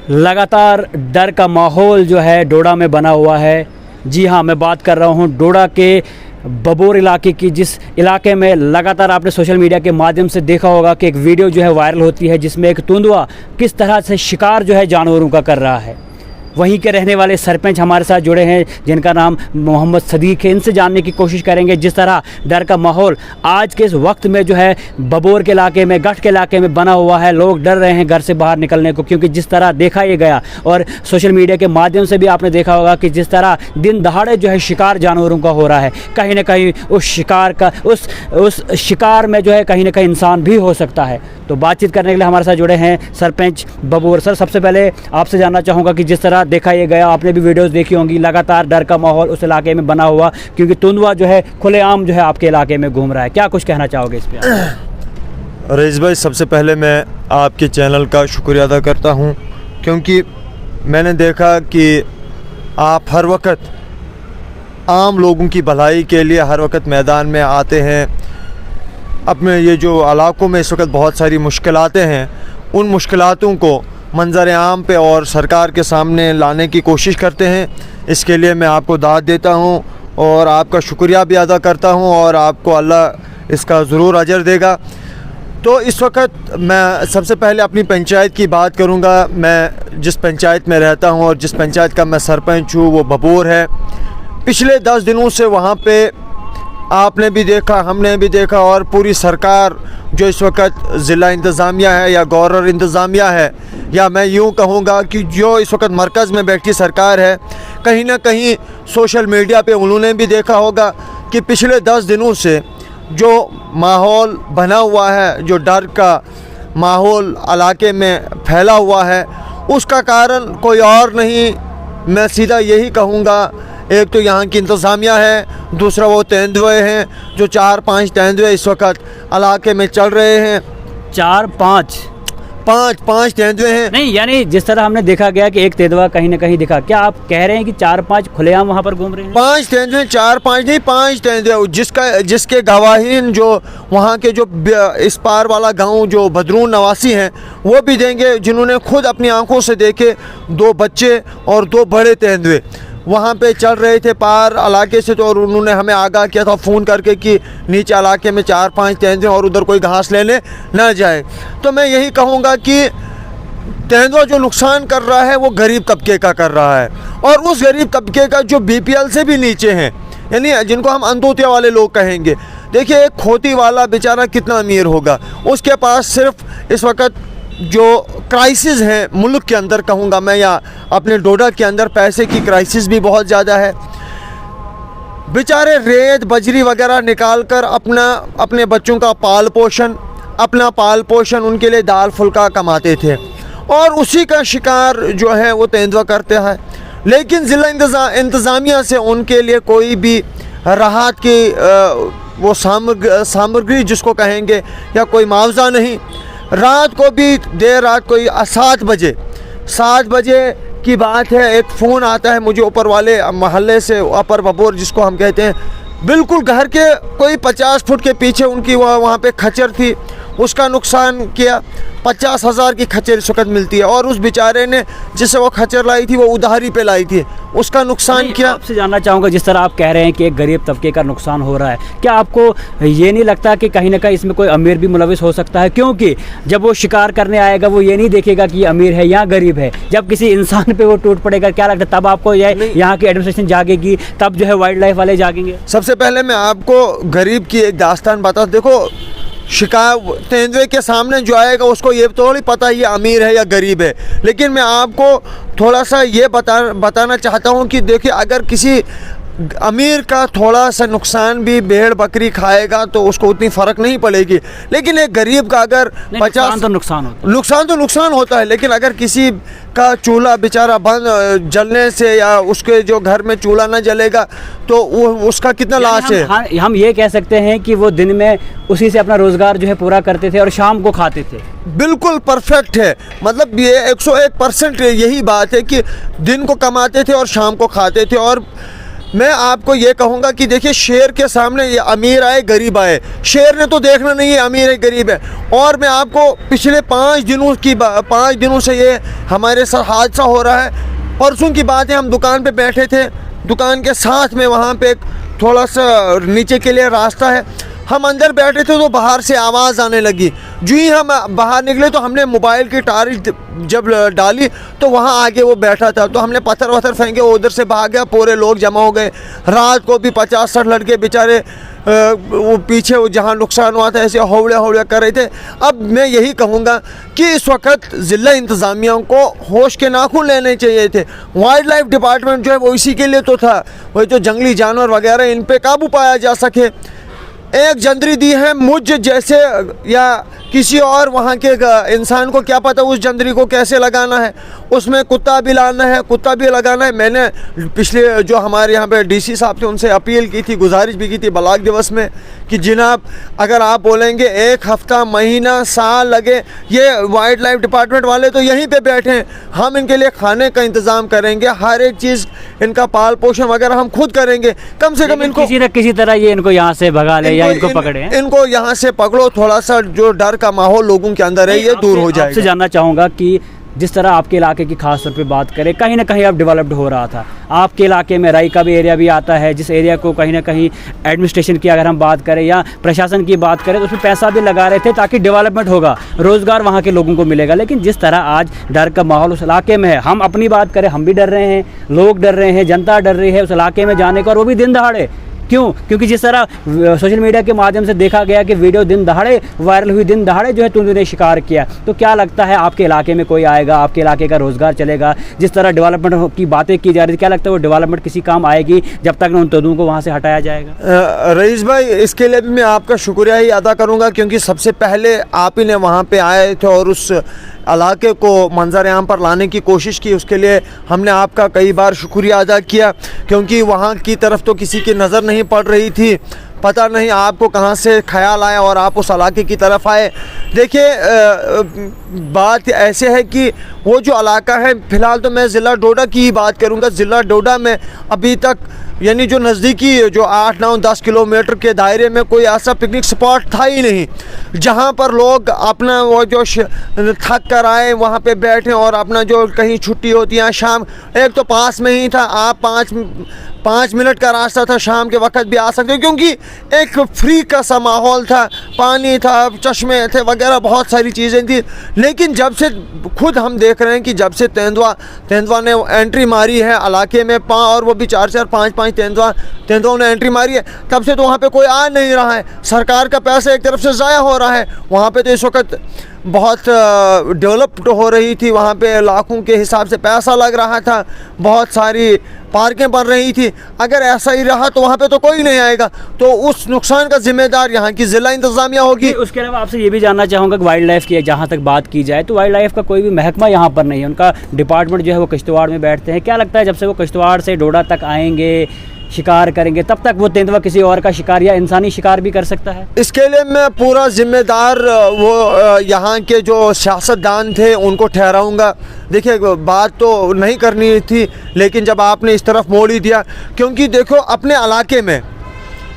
लगातार डर का माहौल जो है डोडा में बना हुआ है। जी हाँ, मैं बात कर रहा हूँ डोडा के बबोर इलाके की, जिस इलाके में लगातार आपने सोशल मीडिया के माध्यम से देखा होगा कि एक वीडियो जो है वायरल होती है जिसमें एक तेंदुआ किस तरह से शिकार जो है जानवरों का कर रहा है। वहीं के रहने वाले सरपंच हमारे साथ जुड़े हैं जिनका नाम मोहम्मद सदीक है। इनसे जानने की कोशिश करेंगे जिस तरह डर का माहौल आज के इस वक्त में जो है बबोर के इलाके में, गठ के इलाके में बना हुआ है। लोग डर रहे हैं घर से बाहर निकलने को, क्योंकि जिस तरह देखा ये गया और सोशल मीडिया के माध्यम से भी आपने देखा होगा कि जिस तरह दिन दहाड़े जो है शिकार जानवरों का हो रहा है। कहीं ना कहीं उस शिकार का उस शिकार में जो है कहीं ना कहीं इंसान भी हो सकता है। तो बातचीत करने के लिए हमारे साथ जुड़े हैं सरपंच बबोर। सर, सबसे पहले आपसे जानना चाहूँगा कि जिस तरह देखा ये गया, आपने भी वीडियोस देखी होंगी, लगातार डर का माहौल उस इलाके में बना हुआ, क्योंकि तेंदुआ जो है खुलेआम जो है आपके इलाके में घूम रहा है। क्या कुछ कहना चाहोगे इस पे? रईस भाई, सबसे पहले मैं आपके चैनल का शुक्रिया अदा करता हूं, क्योंकि मैंने देखा कि आप हर वक्त आम लोगों की भलाई के लिए हर वक्त मैदान में आते हैं। अपने ये जो इलाकों में इस वक्त बहुत सारी मुश्किलातें हैं, उन मुश्किलातों को मंजर आम पे और सरकार के सामने लाने की कोशिश करते हैं। इसके लिए मैं आपको दाद देता हूं और आपका शुक्रिया भी अदा करता हूं, और आपको अल्लाह इसका ज़रूर अजर देगा। तो इस वक्त मैं सबसे पहले अपनी पंचायत की बात करूंगा। मैं जिस पंचायत में रहता हूं और जिस पंचायत का मैं सरपंच हूं वो बबोर है। पिछले 10 दिनों से वहाँ पे आपने भी देखा, हमने भी देखा, और पूरी सरकार जो इस वक्त ज़िला इंतज़ामिया है या गवर्नर इंतज़ामिया है, या मैं यूँ कहूँगा कि जो इस वक्त मरकज़ में बैठी सरकार है, कहीं ना कहीं सोशल मीडिया पे उन्होंने भी देखा होगा कि पिछले 10 दिनों से जो माहौल बना हुआ है, जो डर का माहौल इलाके में फैला हुआ है, उसका कारण कोई और नहीं, मैं सीधा यही कहूँगा, एक तो यहाँ की इंतज़ामिया है, दूसरा वो तेंदुए हैं जो 4-5 तेंदुए इस वक्त इलाके में चल रहे हैं। 4-5 तेंदुए हैं। नहीं, यानी जिस तरह हमने देखा गया कि एक तेंदुआ कहीं ना कहीं दिखा, क्या आप कह रहे हैं कि 4-5 खुलेआम वहाँ पर घूम रहे हैं? 5 तेंदुए, 4-5 नहीं, 5 तेंदुए, जिसके गवाहीन जो वहाँ के जो इस पार वाला गांव जो बदरून नवासी हैं वो भी देंगे, जिन्होंने खुद अपनी आंखों से देखे 2 बच्चे और 2 बड़े तेंदुए वहाँ पे चल रहे थे पार इलाके से। तो और उन्होंने हमें आगाह किया था फ़ोन करके कि नीचे इलाके में 4-5 तेंदुए और उधर कोई घास लेने न जाए। तो मैं यही कहूँगा कि तेंदुआ जो नुकसान कर रहा है वो गरीब तबके का कर रहा है, और उस गरीब तबके का जो BPL से भी नीचे हैं, यानी जिनको हम अंत्योदय वाले लोग कहेंगे। देखिए, एक खोती वाला बेचारा कितना अमीर होगा, उसके पास सिर्फ इस वक्त जो क्राइसिस है मुल्क के अंदर कहूँगा मैं, या अपने डोडा के अंदर पैसे की क्राइसिस भी बहुत ज़्यादा है। बेचारे रेत बजरी वगैरह निकाल कर अपने बच्चों का अपना पाल पोषण उनके लिए दाल फुल्का कमाते थे, और उसी का शिकार जो है वो तेंदुआ करते हैं। लेकिन ज़िला इंतज़ामिया से उनके लिए कोई भी राहत की वो सामग्री जिसको कहेंगे, या कोई मुआवजा नहीं। रात को भी देर रात कोई 7 बजे की बात है, एक फ़ोन आता है मुझे ऊपर वाले महल्ले से, अपर बबोर जिसको हम कहते हैं, बिल्कुल घर के कोई 50 फुट के पीछे उनकी वहाँ पे खच्चर थी, उसका नुकसान किया। 50,000 की खच्चर इस वक्त मिलती है, और उस बेचारे ने जिससे वो खच्चर लाई थी वो उधारी पे लाई थी, उसका नुकसान किया। आपसे जानना चाहूँगा, जिस तरह आप कह रहे हैं कि एक गरीब तबके का नुकसान हो रहा है, क्या आपको ये नहीं लगता कि कहीं ना कहीं इसमें कोई अमीर भी मुलविस हो सकता है? क्योंकि जब वो शिकार करने आएगा वो ये नहीं देखेगा कि ये अमीर है या गरीब है, जब किसी इंसान पे वो टूट पड़ेगा, क्या लगता है तब आपको यहाँ की एडमिनिस्ट्रेशन जागेगी, तब जो है वाइल्ड लाइफ वाले जागेंगे? सबसे पहले मैं आपको गरीब की एक दास्तान बता, देखो शिकार तेंदुए के सामने जो आएगा उसको ये थोड़ी पता ये अमीर है या गरीब है। लेकिन मैं आपको थोड़ा सा ये बताना चाहता हूँ कि देखिए, अगर किसी अमीर का थोड़ा सा नुकसान भी भेड़ बकरी खाएगा तो उसको उतनी फ़र्क नहीं पड़ेगी, लेकिन एक गरीब का अगर 50 नुकसान होता है। लेकिन अगर किसी का चूल्हा बेचारा बंद जलने से, या उसके जो घर में चूल्हा ना जलेगा, तो वो उसका कितना लॉस है। हम ये कह सकते हैं कि वो दिन में उसी से अपना रोज़गार जो है पूरा करते थे और शाम को खाते थे। बिल्कुल परफेक्ट है, मतलब ये 101% यही बात है कि दिन को कमाते थे और शाम को खाते थे। और मैं आपको ये कहूँगा कि देखिए, शेर के सामने ये अमीर आए गरीब आए, शेर ने तो देखना नहीं है अमीर है गरीब है। और मैं आपको पिछले 5 दिनों से ये हमारे साथ हादसा हो रहा है। परसों की बात है, हम दुकान पे बैठे थे, दुकान के साथ में वहाँ पे एक थोड़ा सा नीचे के लिए रास्ता है, हम अंदर बैठे थे तो बाहर से आवाज़ आने लगी। जो ही हम बाहर निकले तो हमने मोबाइल की टॉर्च जब डाली तो वहाँ आगे वो बैठा था, तो हमने पत्थर वत्थर फेंके, उधर से भाग गया, पूरे लोग जमा हो गए। रात को भी 50-60 लड़के बेचारे वो पीछे वो जहाँ नुकसान हुआ था ऐसे हौले कर रहे थे। अब मैं यही कहूँगा कि इस वक्त ज़िला इंतज़ामिया को होश के नाखून लेने चाहिए थे। वाइल्ड लाइफ डिपार्टमेंट जो है वो इसी के लिए तो था, वही जो जंगली जानवर वगैरह इन पे काबू पाया जा सके। एक जंदरी दी है मुझ जैसे या किसी और वहाँ के इंसान को क्या पता उस जंदरी को कैसे लगाना है, उसमें कुत्ता भी लाना है, कुत्ता भी लगाना है। मैंने पिछले जो हमारे यहाँ पे डीसी साहब थे उनसे अपील की थी, गुजारिश भी की थी ब्लॉक दिवस में कि जनाब अगर आप बोलेंगे 1 हफ्ता, महीना, साल लगे, ये वाइल्ड लाइफ डिपार्टमेंट वाले तो यहीं पे बैठे हैं, हम इनके लिए खाने का इंतज़ाम करेंगे, हर एक चीज़ इनका पाल पोषण वगैरह हम खुद करेंगे। कम से कम इनको किसी न किसी तरह ये इनको यहाँ से भगा ले या इनको पकड़े, इनको यहाँ से पकड़ो, थोड़ा सा जो डर का माहौल लोगों के अंदर है ये दूर हो जाएगा। आपसे जानना चाहूँगा कि जिस तरह आपके इलाके की खास तौर पे बात करें, कहीं ना कहीं अब डेवलप्ड हो रहा था, आपके इलाके में राई का भी एरिया भी आता है, जिस एरिया को कहीं ना कहीं एडमिनिस्ट्रेशन की अगर हम बात करें या प्रशासन की बात करें तो उसमें पैसा भी लगा रहे थे ताकि डेवलपमेंट होगा, रोज़गार वहाँ के लोगों को मिलेगा। लेकिन जिस तरह आज डर का माहौल उस इलाके में है, हम अपनी बात करें, हम भी डर रहे हैं, लोग डर रहे हैं, जनता डर रही है उस इलाके में जाने का, और वो भी दिन दहाड़े। क्यों? क्योंकि जिस तरह सोशल मीडिया के माध्यम से देखा गया कि वीडियो दिन दहाड़े वायरल हुई, दिन दहाड़े जो है तुमने ने शिकार किया, तो क्या लगता है आपके इलाके में कोई आएगा, आपके इलाके का रोज़गार चलेगा? जिस तरह डेवलपमेंट की बातें की जा रही थी, क्या लगता है वो डेवलपमेंट किसी काम आएगी जब तक उन तदों को वहाँ से हटाया जाएगा? रईस भाई, इसके लिए भी मैं आपका शुक्रिया ही अदा करूँगा, क्योंकि सबसे पहले आप ही ने वहाँ पर आए थे और उस इलाके को मंजर आम पर लाने की कोशिश की, उसके लिए हमने आपका कई बार शुक्रिया अदा किया, क्योंकि वहाँ की तरफ तो किसी की नज़र नहीं पड़ रही थी। पता नहीं आपको कहाँ से ख्याल आया और आप उस इलाके की तरफ आए। देखिए, बात ऐसे है कि वो जो इलाका है, फ़िलहाल तो मैं ज़िला डोडा की ही बात करूँगा। ज़िला डोडा में अभी तक यानी जो नज़दीकी जो 8, 9, 10 किलोमीटर के दायरे में कोई ऐसा पिकनिक स्पॉट था ही नहीं जहाँ पर लोग अपना वो जो थक कर आए वहाँ पे बैठे और अपना जो कहीं छुट्टी होती है शाम, एक तो पास में ही था, आप 5 मिनट का रास्ता था, शाम के वक्त भी आ सकते, क्योंकि एक फ्री का सा माहौल था, पानी था, चश्मे थे वगैरह, बहुत सारी चीज़ें थी। लेकिन जब से खुद हम देख रहे हैं कि जब से तेंदुआ ने एंट्री मारी है इलाके में, और वो भी 4-4, 5-5 तेंदुआ ने एंट्री मारी है, तब से तो वहाँ पे कोई आ नहीं रहा है। सरकार का पैसा एक तरफ से ज़ाया हो रहा है, वहाँ पे तो इस वक्त बहुत डेवलप्ड हो रही थी, वहाँ पे लाखों के हिसाब से पैसा लग रहा था, बहुत सारी पार्कें बन रही थी। अगर ऐसा ही रहा तो वहाँ पे तो कोई नहीं आएगा, तो उस नुकसान का जिम्मेदार यहाँ की ज़िला इंतज़ामिया होगी। उसके अलावा आपसे ये भी जानना चाहूँगा कि वाइल्ड लाइफ की जहाँ तक बात की जाए तो वाइल्ड लाइफ का कोई भी महकमा यहाँ पर नहीं है, उनका डिपार्टमेंट जो है वो किश्तवाड़ में बैठते हैं। क्या लगता है जब से वो किश्तवाड़ से डोडा तक आएंगे, शिकार करेंगे, तब तक वो तेंदुआ किसी और का शिकार या इंसानी शिकार भी कर सकता है? इसके लिए मैं पूरा जिम्मेदार वो यहाँ के जो सियासतदान थे उनको ठहराऊँगा। देखिए, बात तो नहीं करनी थी, लेकिन जब आपने इस तरफ मोड़ ही दिया, क्योंकि देखो अपने इलाके में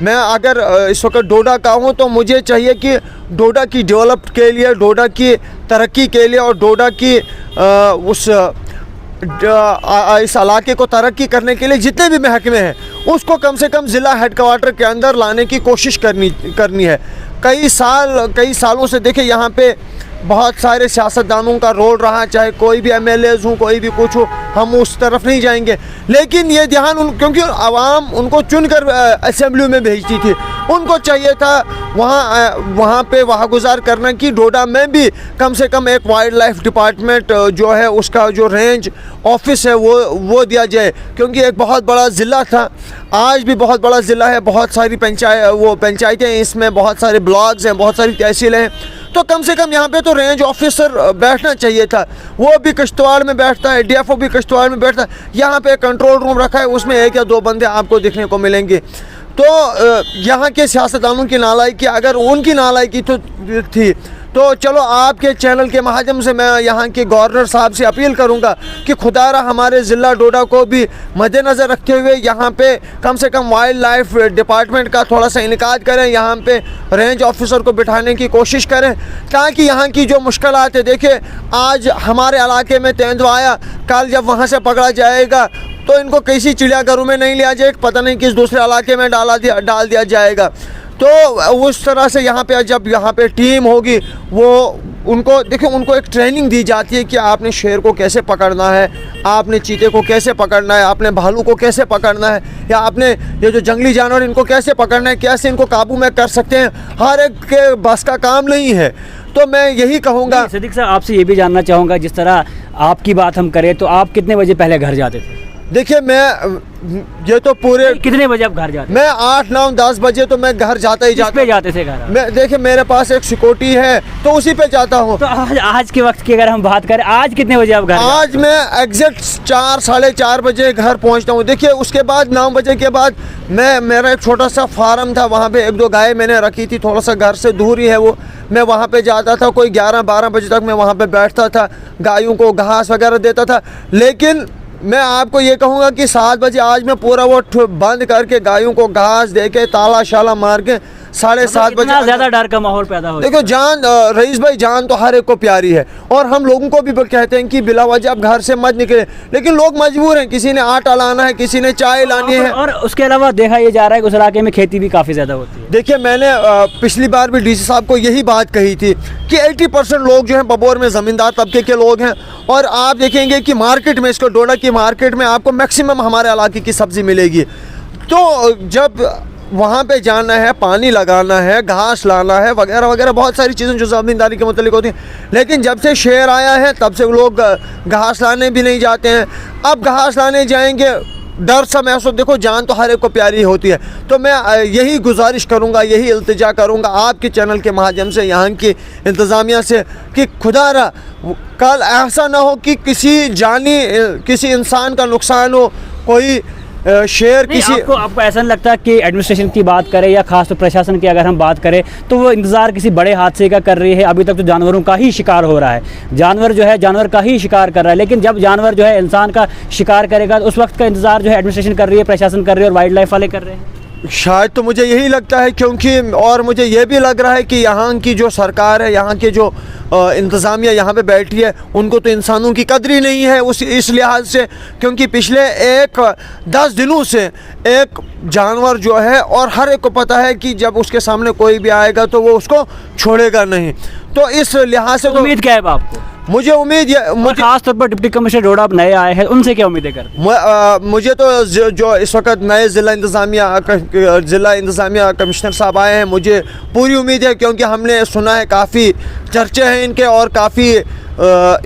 मैं अगर इस वक्त डोडा का हूँ तो मुझे चाहिए कि डोडा की डेवलप के लिए, डोडा की तरक्की के लिए और डोडा की इस इलाके को तरक्की करने के लिए जितने भी महकमे हैं उसको कम से कम ज़िला हेडक्वार्टर के अंदर लाने की कोशिश करनी है। कई सालों से देखिए यहाँ पे बहुत सारे सियासतदानों का रोल रहा, चाहे कोई भी एमएलएज़ हूँ, कोई भी कुछ हो, हम उस तरफ नहीं जाएंगे। लेकिन ये ध्यान क्योंकि आवाम उनको चुनकर असेंबली में भेजती थी, उनको चाहिए था वहाँ पे गुजार करना कि डोडा में भी कम से कम एक वाइल्ड लाइफ डिपार्टमेंट जो है उसका जो रेंज ऑफिस है वो दिया जाए, क्योंकि एक बहुत बड़ा ज़िला था, आज भी बहुत बड़ा ज़िला है, बहुत सारी पंचायतें हैं, इसमें बहुत सारे ब्लॉक्स हैं, बहुत सारी तहसीलें हैं, तो कम से कम यहाँ पे तो रेंज ऑफिसर बैठना चाहिए था। वो भी किश्तवाड़ में बैठता है, डीएफओ भी किश्तवाड़ में बैठता है। यहाँ पे कंट्रोल रूम रखा है, उसमें 1 या 2 बंदे आपको देखने को मिलेंगे। तो यहाँ के सियासतदानों की नालायकी, अगर उनकी नालायकी तो थी तो चलो आपके चैनल के माध्यम से मैं यहाँ के गवर्नर साहब से अपील करूँगा कि खुदारा हमारे ज़िला डोडा को भी मद्देनज़र रखते हुए यहाँ पे कम से कम वाइल्ड लाइफ डिपार्टमेंट का थोड़ा सा इनकाद करें, यहाँ पे रेंज ऑफिसर को बिठाने की कोशिश करें ताकि यहाँ की जो मुश्किलात है, देखिए आज हमारे इलाके में तेंदुआ आया, कल जब वहाँ से पकड़ा जाएगा तो इनको किसी चिड़ियाघरों में नहीं लिया जाएगा, पता नहीं किस दूसरे इलाके में डाल दिया जाएगा। तो उस तरह से यहाँ पे जब यहाँ पे टीम होगी वो उनको देखिए, उनको एक ट्रेनिंग दी जाती है कि आपने शेर को कैसे पकड़ना है, आपने चीते को कैसे पकड़ना है, आपने भालू को कैसे पकड़ना है, या आपने ये जो जंगली जानवर इनको कैसे पकड़ना है, कैसे इनको काबू में कर सकते हैं। हर एक के बस का काम नहीं है। तो मैं यही कहूँगा। सिद्दीक साहब, आपसे ये भी जानना चाहूँगा, जिस तरह आपकी बात हम करें तो आप कितने बजे पहले घर जाते थे? देखिए मैं ये तो पूरे कितने बजे आप घर जाते? मैं 8, 9, 10 बजे तो मैं घर जाता ही जाता। पे जाते थे घर? मैं देखिए मेरे पास एक सिक्योरिटी है तो उसी पे जाता हूँ। तो आज के वक्त की अगर हम बात करें, आज कितने बजे आप घर? आज मैं एग्जैक्ट 4, 4:30 बजे घर पहुँचता हूँ। देखिए उसके बाद 9 बजे के बाद मेरा एक छोटा सा फार्म था, वहाँ पे 1-2 गाय मैंने रखी थी, थोड़ा सा घर से दूर ही है वो। मैं वहाँ पे जाता था, कोई 11-12 बजे तक मैं वहाँ पे बैठता था, गायों को घास वगैरह देता था। लेकिन मैं आपको ये कहूँगा कि 7 बजे आज मैं पूरा वो बंद करके गायों को घास दे के ताला शाला मार के 7:30 बजे ज़्यादा डर का माहौल पैदा हो। देखो जान, रईस भाई, जान तो हर एक को प्यारी है और हम लोगों को भी कहते हैं कि बिला वजह आप घर से मत निकले, लेकिन लोग मजबूर हैं, किसी ने आटा लाना है, किसी ने चाय लानी है। और उसके अलावा देखा ये जा रहा है कि उस इलाके में खेती भी काफ़ी ज़्यादा होती है। देखिए मैंने पिछली बार भी डीसी साहब को यही बात कही थी कि 80% लोग जो हैं बबोर में ज़मींदार तबके के लोग हैं। और आप देखेंगे कि मार्केट में, इसको डोडा की मार्केट में आपको मैक्सिमम हमारे इलाके की सब्ज़ी मिलेगी। तो जब वहाँ पे जाना है, पानी लगाना है, घास लाना है वगैरह वगैरह, बहुत सारी चीज़ें जो ज़मींदारी के मुतालिक होती हैं। लेकिन जब से शेर आया है तब से लोग घास लाने भी नहीं जाते हैं। अब घास लाने जाएंगे, डर सा महसूस, देखो जान तो हर एक को प्यारी होती है। तो मैं यही गुजारिश करूँगा, यही इल्तिजा करूँगा आपके चैनल के माध्यम से यहाँ की इंतज़ामिया से कि खुदारा कल ऐसा ना हो कि किसी इंसान का नुकसान हो, कोई शेर किसी। आपको ऐसा नहीं लगता कि एडमिनिस्ट्रेशन की बात करें या खास तो प्रशासन की अगर हम बात करें तो वो इंतज़ार किसी बड़े हादसे का कर रही है? अभी तक तो जानवरों का ही शिकार हो रहा है, जानवर जो है जानवर का ही शिकार कर रहा है, लेकिन जब जानवर जो है इंसान का शिकार करेगा तो उस वक्त का इंतज़ार जो है एडमिनिस्ट्रेशन कर रही है, प्रशासन कर रही है और वाइल्ड लाइफ वाले कर रहे हैं। शायद तो मुझे यही लगता है, क्योंकि और मुझे ये भी लग रहा है कि यहाँ की जो सरकार है, यहाँ के जो इंतज़ामिया यहाँ पे बैठी है, उनको तो इंसानों की कदर ही नहीं है इस लिहाज से। क्योंकि पिछले 10 दिनों से एक जानवर जो है, और हर एक को पता है कि जब उसके सामने कोई भी आएगा तो वो उसको छोड़ेगा नहीं। तो इस लिहाज से तो उम्मीद क्या है आपको? मुझे उम्मीद खास तौर पर डिप्टी कमिश्नर डोडा अब नए आए हैं, उनसे क्या उम्मीदें करते? मुझे तो जो इस वक्त नए ज़िला इंतज़ामिया कमिश्नर साहब आए हैं, मुझे पूरी उम्मीद है, क्योंकि हमने सुना है काफ़ी चर्चे हैं इनके और काफ़ी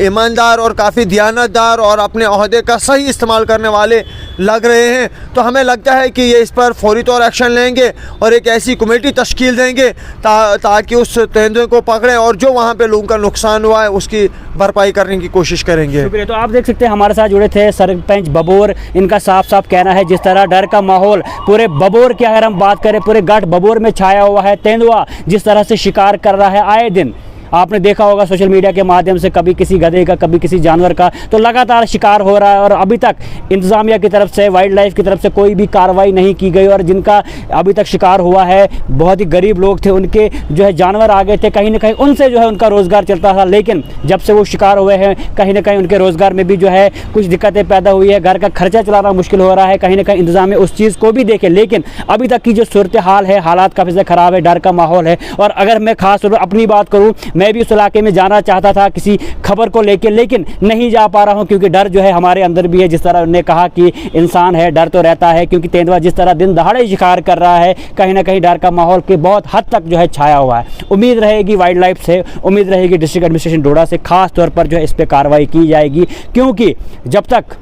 ईमानदार और काफ़ी दियानतदार और अपने ओहदे का सही इस्तेमाल करने वाले लग रहे हैं। तो हमें लगता है कि ये इस पर फौरी तौर एक्शन लेंगे और एक ऐसी कमेटी तश्कील देंगे ताकि उस तेंदुए को पकड़ें और जो वहाँ पे लोगों का नुकसान हुआ है उसकी भरपाई करने की कोशिश करेंगे। तो आप देख सकते हैं हमारे साथ जुड़े थे सरपंच बबोर, इनका साफ साफ कहना है जिस तरह डर का माहौल पूरे बबोर की अगर हम बात करें, पूरे गढ़ बबोर में छाया हुआ है। तेंदुआ जिस तरह से शिकार कर रहा है आए दिन, आपने देखा होगा सोशल मीडिया के माध्यम से, कभी किसी गधे का, कभी किसी जानवर का, तो लगातार शिकार हो रहा है। और अभी तक इंतज़ामिया की तरफ से, वाइल्ड लाइफ की तरफ से कोई भी कार्रवाई नहीं की गई। और जिनका अभी तक शिकार हुआ है बहुत ही गरीब लोग थे, उनके जो है जानवर आ गए थे, कहीं ना कहीं उनसे जो है उनका रोज़गार चलता था। लेकिन जब से वो शिकार हुए हैं कहीं ना कहीं उनके रोज़गार में भी जो है कुछ दिक्कतें पैदा हुई है, घर का खर्चा चलाना मुश्किल हो रहा है, कहीं ना कहीं इंतज़ामिया उस चीज़ को भी देखे। लेकिन अभी तक की जो सूरत हाल है, हालात काफ़ी ज़्यादा ख़राब है, डर का माहौल है। और अगर मैं खास तौर पर अपनी बात करूँ, मैं भी उस इलाके में जाना चाहता था किसी खबर को लेकर, लेकिन नहीं जा पा रहा हूं क्योंकि डर जो है हमारे अंदर भी है। जिस तरह उन्होंने कहा कि इंसान है, डर तो रहता है, क्योंकि तेंदुआ जिस तरह दिन दहाड़े शिकार कर रहा है, कहीं ना कहीं डर का माहौल के बहुत हद तक जो है छाया हुआ है। उम्मीद रहेगी वाइल्ड लाइफ से, उम्मीद रहेगी डिस्ट्रिक्ट एडमिनिस्ट्रेशन डोडा से खास तौर पर जो है इस पर कार्रवाई की जाएगी, क्योंकि जब तक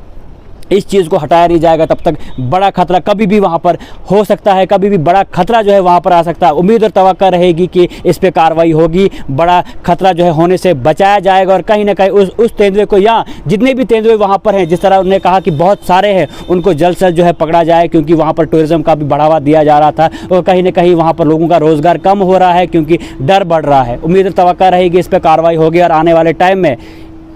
इस चीज़ को हटाया नहीं जाएगा तब तक बड़ा खतरा कभी भी वहाँ पर हो सकता है, कभी भी बड़ा खतरा जो है वहाँ पर आ सकता है। उम्मीद और तवक्का रहेगी कि इस पे कार्रवाई होगी, बड़ा खतरा जो है होने से बचाया जाएगा और कहीं ना कहीं उस तेंदुए को, या जितने भी तेंदुए वहाँ पर हैं, जिस तरह उन्होंने कहा कि बहुत सारे हैं, उनको जल्द से जल्द जो है पकड़ा जाए, क्योंकि वहाँ पर टूरिज़्म का भी बढ़ावा दिया जा रहा था और कहीं ना कहीं वहाँ पर लोगों का रोज़गार कम हो रहा है क्योंकि डर बढ़ रहा है। उम्मीद और तवक्का रहेगी इस पर कार्रवाई होगी और आने वाले टाइम में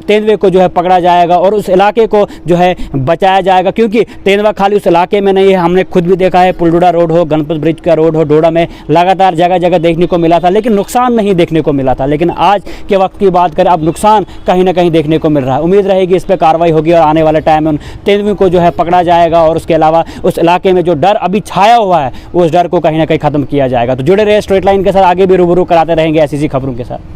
तेंदुए को जो है पकड़ा जाएगा और उस इलाके को जो है बचाया जाएगा, क्योंकि तेंदुआ खाली उस इलाके में नहीं है। हमने खुद भी देखा है, पुलडोडा रोड हो, गणपत ब्रिज का रोड हो, डोडा में लगातार जगह जगह देखने को मिला था, लेकिन नुकसान नहीं देखने को मिला था। लेकिन आज के वक्त की बात करें, अब नुकसान कहीं ना कहीं देखने को मिल रहा है। उम्मीद रहेगी इस पर कार्रवाई होगी और आने वाले टाइम में उन तेंदुए को जो है पकड़ा जाएगा और उसके अलावा उस इलाके में जो डर अभी छाया हुआ है उस डर को कहीं ना कहीं ख़त्म किया जाएगा। तो जुड़े रहे स्ट्रेट लाइन के साथ, आगे भी रूबरू कराते रहेंगे ऐसी खबरों के साथ।